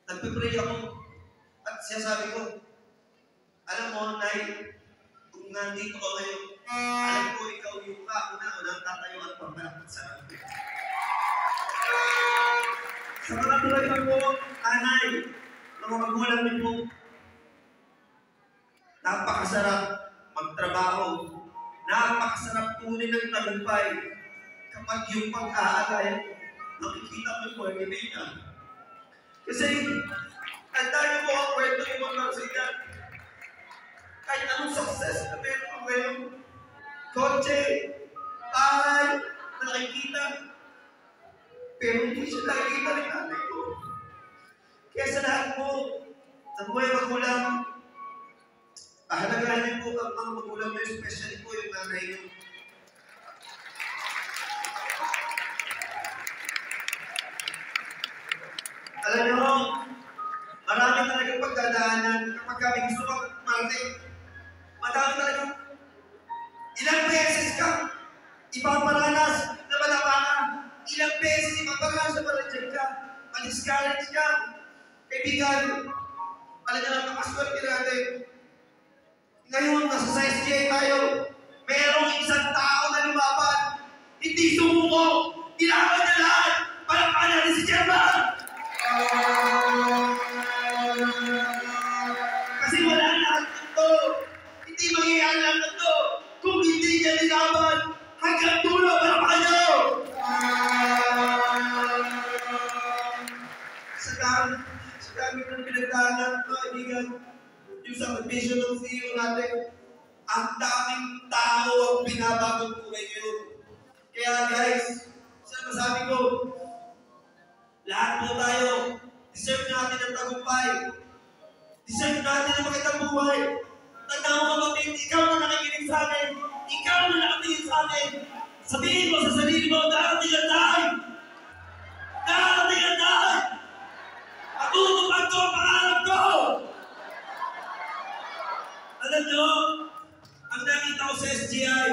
Nagpipray ako. At sinasabi ko, alam mo, Nay, kung nandito ka ngayon, alam ko ikaw yung kauna-unang tatayo at pagpalakad sa akin. Sa mga tulad po, Anay, mga magulang niyo po, napakasarap magtrabaho, napakasarap tunin ng tagumpay kapag yung pag-aalay, makikita mo yung motivate na. Kasi, tanda niyo po ang kwento yung mga magsikat. Kahit anong success na meron ang ngayon, kotse, bahay, na nakikita. Pero hindi siya nakikita ng nanay ko. Kaya sa lahat po, sa buhay magulang, pahalagahan niyo po ang mga magulang niyo, especially po yung nanay niyo. Alam niyo, marami talagang pagdadaanan kapag kami gusto mag-market. Madami talagang ilang beses ka ipaparanas na malapa ka. Ilang beses ipaparanas na ma-reject ka. Ma-discourage ka. Kaibigan, talaga napakaswerte natin. Ngayon, nasa sa SGA tayo, merong isang tao na lumaban. Hindi sumuko. Kailangan na lahat. Palakpakan natin si Chairman. Kasi wala lahat ito. Hindi mangyayari lang ito. Kung hindi niya nilaban, hanggang dulo, palakpakan niyo. Sa dami ng pinagdaanan, mga kaibigan, yung sa vision ng CEO natin, ang daming tao ang binabagong buhay ngayon. Kaya guys, masabi ko, lahat po tayo, deserve natin ang tagumpay. Deserve natin ang magandang buhay. Tandaan mo kapatid, ikaw na nakikinig sa akin, ikaw na nakatingin sa akin. Sabihin mo sa sarili mo, darating ang time. Darating ang time. Matutupad ko ang pangarap ko. Alam nyo, ang nakita ko sa SGI,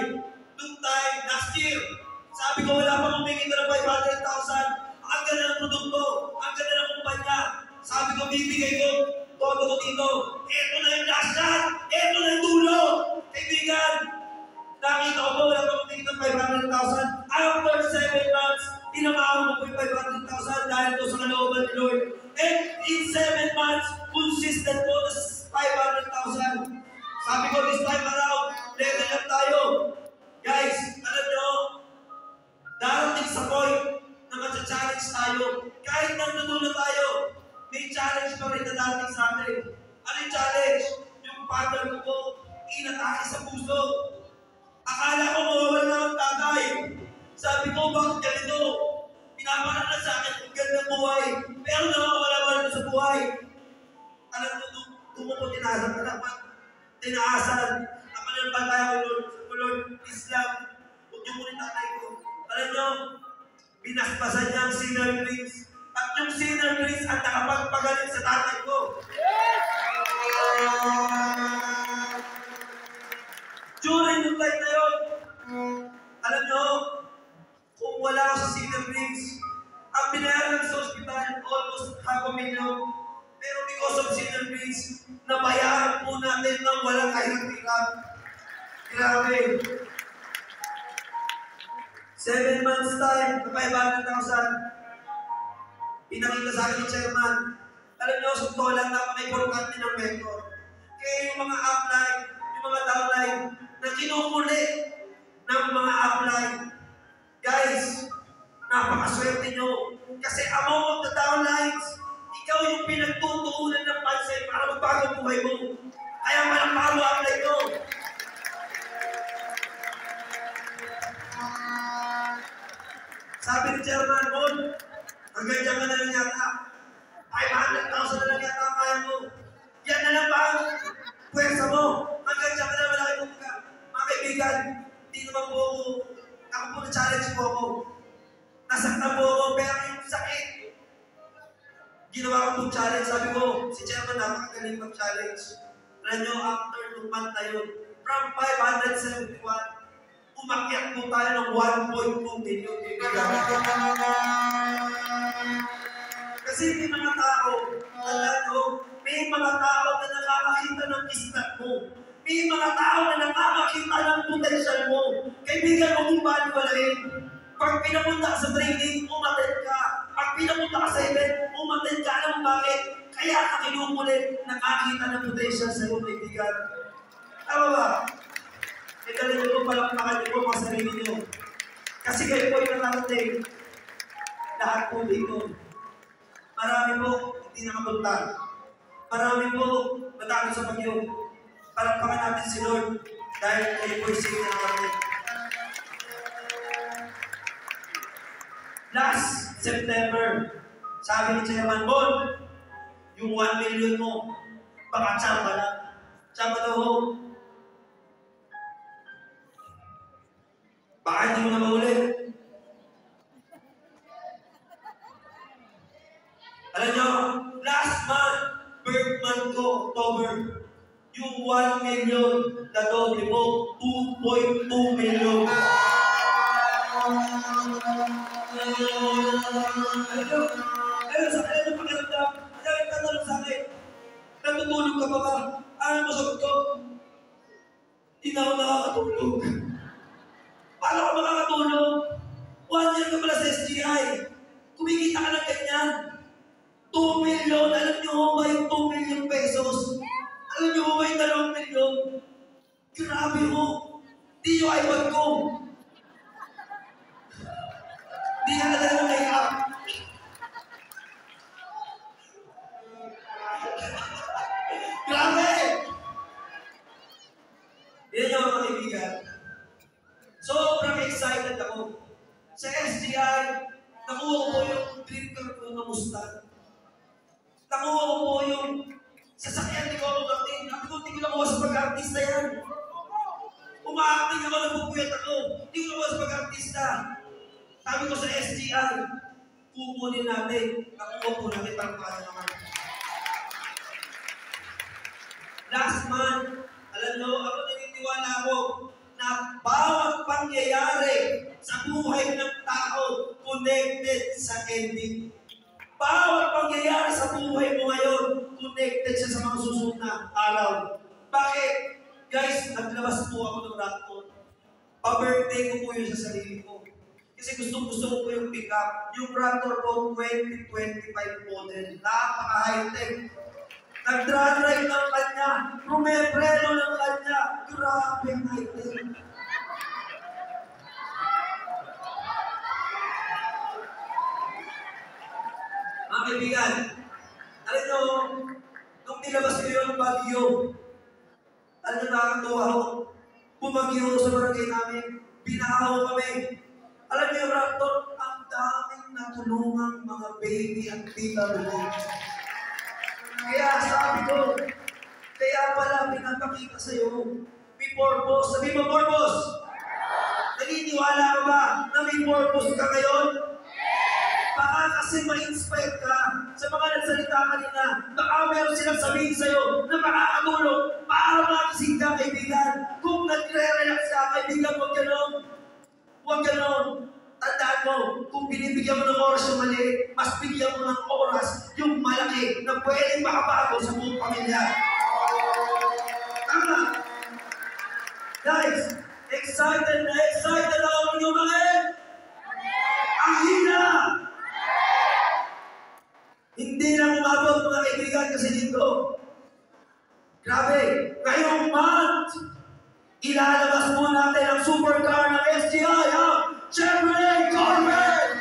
noong time, last year, sabi ko wala pa kumingin na ng 500,000. Ang ganda ng produkto, ang ganda ng kumpanya. Sabi ko, bibigay ko, todo ko dito. Ito na yung last shot, ito na yung dulo. Kaibigan, nakita ko po, wala pa kumingin ng 500,000. After 7 months, tinamahan ko po yung 500,000 dahil to sa kalooban ni Lord. And in 7 months, consistent po na 500,000. Sabi ko, this time around, level up tayo. Guys, alam nyo, darating sa point na matcha-challenge tayo. Kahit nagtutulong tayo, may challenge pa rin na dating sa atin. Ano yung challenge? Yung father ko po, inatake sa puso. Akala ko mawawala na ang tatay. Sabi ko, bakit ganito? Pinapanak na sa akin kung gandang buhay. Pero nawawala-wala na sa buhay. Alam mo, doon mo tinaasan ka dapat. Tinaasan. Ako ng bantay ko, Lord, please lang. Huwag niyo muna tatay ko. Alam niyo, binasbasan niya ang sinner drinks. At yung sinner drinks ang nakapagpagaling sa tatay ko. During yung time na yun, alam niyo, kung wala ako sa sinner drinks, ang binayaran sa ospital, almost 500,000. Pero because of sinner drinks, nabayaran po natin ng walang kahirap-hirap. Grabe. 7 months time, 500,000. Pinakita sa akin ni Chairman. Alam niyo, sa totoo lang, napaka-importante ng mentor. Kaya yung mga upline, yung mga downline, na kinukuli ng mga upline, guys, napakaswerte nyo. Kasi among the downlines, ikaw yung pinagtutuunan ng pansin para magbago ang buhay mo. Kaya malakpakan mo upline mo. Sabi ni Chairman Mon, hanggang dyan ka na lang yata. 500,000 na lang yata ang kaya mo. Yan na lang ba ang pwersa mo? Hanggang dyan ka na malaki mo ka. Mga kaibigan, hindi naman po ako po na-challenge po ako. Nasaktan po ako, pero yung sakit. Ginawa ko po challenge. Sabi ko, si Chairman napakagaling mag-challenge. Alam nyo, after 2 months na yun, from 571, umakyat po tayo ng 1.2 million. Kasi Kasi may mga tao, may mga tao na nakakakita ng istat mo. May mga tao na nakakakita ng potential mo. Kaibigan mo kung paano walain. Pag pinapunta ka sa training, umattend ka. Pag pinapunta ka sa event, umattend ka. Alam mo bakit? Kaya ka kinukulit, nakakita ng potential sa iyo, kaibigan. Tama ba? E galing nyo po palakpakan nyo po mga sarili nyo. Kasi kayo po yung nakarating. Lahat po dito. Marami po hindi nakapunta. Marami po natakot sa bagyo. Palakpakan natin si Lord dahil kayo po yung sige na nakarating. Last September, sabi ni Chairman Bon, yung 1 million mo, baka tsamba lang. Tsamba daw ho. Baka hindi mo na maulit. Alam nyo, last month, birth month ko, October, yung 1 million na doble mo, 2.2 million. Ayun, sa kanya ng pakiramdam, ayaw yung tatanong sa akin, natutulog ka pa ba? Ano mo sagot ko? Hindi na ako nakakatulog. Paano ka makakatulog? 1 year ka pala sa SGI. Kumikita ka ng ganyan. 2 million. Alam niyo ho ba yung 2 million pesos? Alam niyo ho ba yung 2 million? Grabe ho. Di yung iPad ko. Di ka na talaga make-up. Grabe! Yan yung mga kaibigan. Sobrang excited ako. Sa SGI, nakuha ko yung dream car ko na Mustang. Nakuha ko po yung sasakyan ni Coco Martin. Sabi ko, hindi ko nakuha sa pag-artista yan. Umaacting ako, nagpupuyat ako. Hindi ko nakuha sa pag-artista. Sabi ko sa SGI, kukunin natin. Nakuha po natin para kaya naman. Last month, alam nyo, ako naniniwala ako na bawat pangyayari sa buhay ng tao connected sa ending. Bawat pangyayari sa buhay mo ngayon, connected siya sa mga susunod na araw. Bakit? Guys, naglabas po ako ng Raptor. Pa-birthday ko po yun sa sarili ko. Kasi gusto ko po yung pick-up. Yung Raptor po 2025 model. Napaka-high-tech. Nagdra-drive ng kanya. Rumepreno ng kanya. Grabe ang high-tech. Mga kaibigan, alam nyo, nung nilabas ko yung Baguio, alam nyo, nakakatuwa ako. Bumagyo sa barangay namin, binahaw kami. Alam nyo yung Raptor, ang daming natulungang mga baby at tita doon. Kaya sabi ko, kaya pala pinapakita sa'yo, may purpose. Sabi mo, purpose! Naniniwala ka ba na may purpose ka ngayon? Baka kasi ma-inspire ka sa mga nagsalita kanina. Baka meron silang sabihin sa'yo na makakatulong para makakasing ka, kaibigan. Kung nagre-relax ka, kaibigan, huwag ganon. Huwag ganon. Tandaan mo, kung binibigyan mo ng oras yung mali, mas bigyan mo ng oras yung malaki na pwedeng makabago sa buong pamilya. Tama. Guys, excited ako ninyo mga ang hina! Hindi lang umabot mga kaibigan kasi dito. Grabe, ngayong month, ilalabas po natin ang supercar ng SGI, ha? Chevrolet Corvette!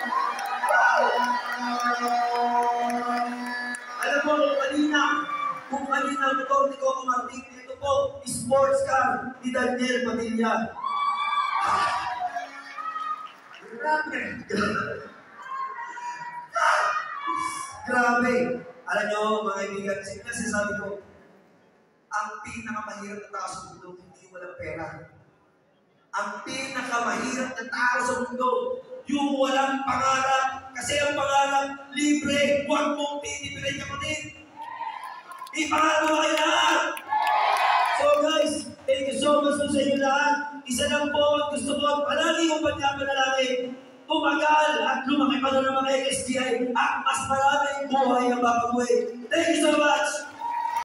Alam mo, kung kanina ang motor ni Coco Martin, ito po, sports car ni Daniel Padilla. Grabe! Grabe! Alam nyo, mga kaibigan, kasi sabi ko, ang pinakamahirap na tao sa mundo, hindi walang pera. Ang pinakamahirap na tao sa mundo, yung walang pangarap. Kasi ang pangarap, libre, huwag mong tinipirin kapatid. Ipangagawa kayo lahat! So guys, thank you so much sa inyo lahat. Isa lang po ang gusto ko, palagi kong panyapanalangin tumagal at lumaki pa doon ng mga SGI at mas maraming buhay ang babaguhin. Thank you so much!